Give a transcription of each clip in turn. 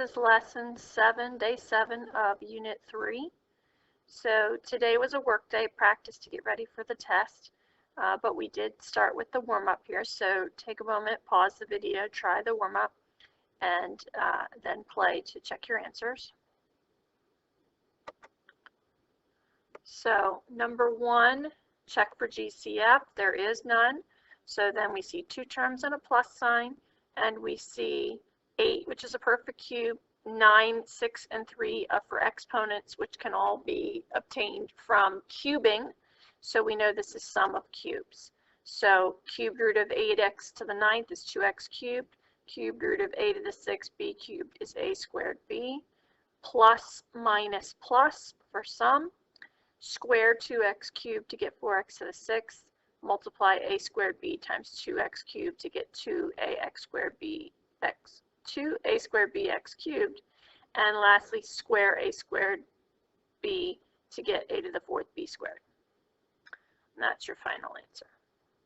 is lesson 7, day 7 of unit 3. So today was a work day, practice to get ready for the test, but we did start with the warm-up here. So take a moment, pause the video, try the warm-up, and then play to check your answers. So number 1, check for GCF. There is none. So then we see 2 terms and a plus sign, and we see 8, which is a perfect cube, 9, 6, and 3 for exponents, which can all be obtained from cubing. So we know this is sum of cubes. So cubed root of 8x to the 9th is 2x cubed. Cubed root of a to the 6th, b cubed, is a squared b. Plus minus plus for sum. Square 2x cubed to get 4x to the 6th. Multiply a squared b times 2x cubed to get 2ax squared b x. 2a squared bx cubed, and lastly square a squared b to get a to the 4th b squared. And that's your final answer.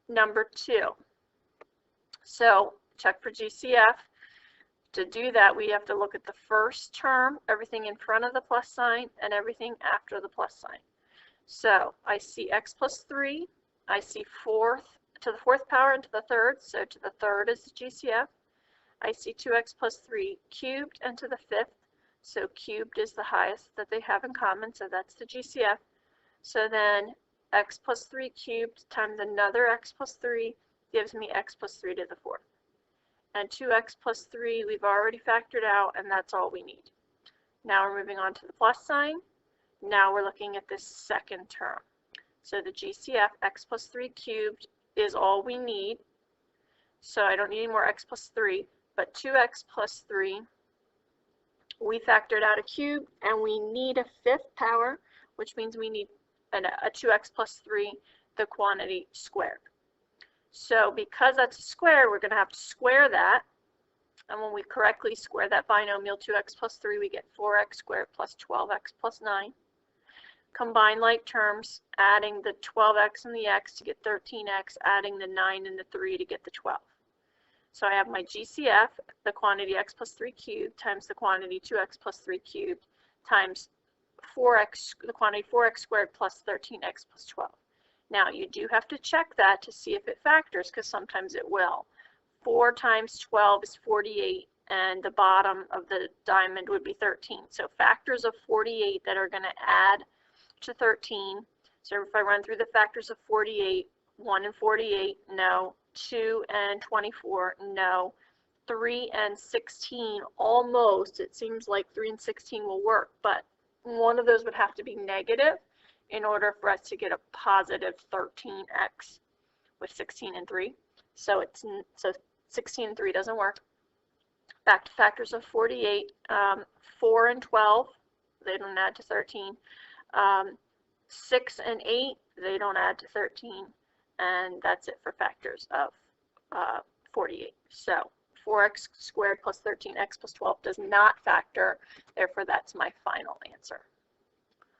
Number 2. So check for GCF. To do that, we have to look at the first term, everything in front of the plus sign, and everything after the plus sign. So I see x plus 3. I see 4th to the 4th power and to the 3rd. So to the 3rd is the GCF. I see 2x plus 3 cubed and to the 5th, so cubed is the highest that they have in common, so that's the GCF. So then x plus 3 cubed times another x plus 3 gives me x plus 3 to the 4th. And 2x plus 3 we've already factored out, and that's all we need. Now we're moving on to the plus sign. Now we're looking at this second term. So the GCF, x plus 3 cubed, is all we need. So I don't need any more x plus 3. But 2x plus 3, we factored out a cube, and we need a 5th power, which means we need a 2x plus 3, the quantity squared. So because that's a square, we're going to have to square that. And when we correctly square that binomial 2x plus 3, we get 4x squared plus 12x plus 9. Combine like terms, adding the 12x and the x to get 13x, adding the 9 and the 3 to get the 12. So I have my GCF, the quantity x plus 3 cubed, times the quantity 2x plus 3 cubed, times 4x, the quantity 4x squared plus 13x plus 12. Now you do have to check that to see if it factors, because sometimes it will. 4 times 12 is 48, and the bottom of the diamond would be 13. So factors of 48 that are going to add to 13. So if I run through the factors of 48, 1 and 48, no. 2 and 24, no. 3 and 16, almost. It seems like 3 and 16 will work, but one of those would have to be negative in order for us to get a positive 13x with 16 and 3. So 16 and 3 doesn't work. Back to factors of 48, 4 and 12, they don't add to 13. 6 and 8, they don't add to 13. And that's it for factors of 48. So 4x squared plus 13x plus 12 does not factor, therefore that's my final answer.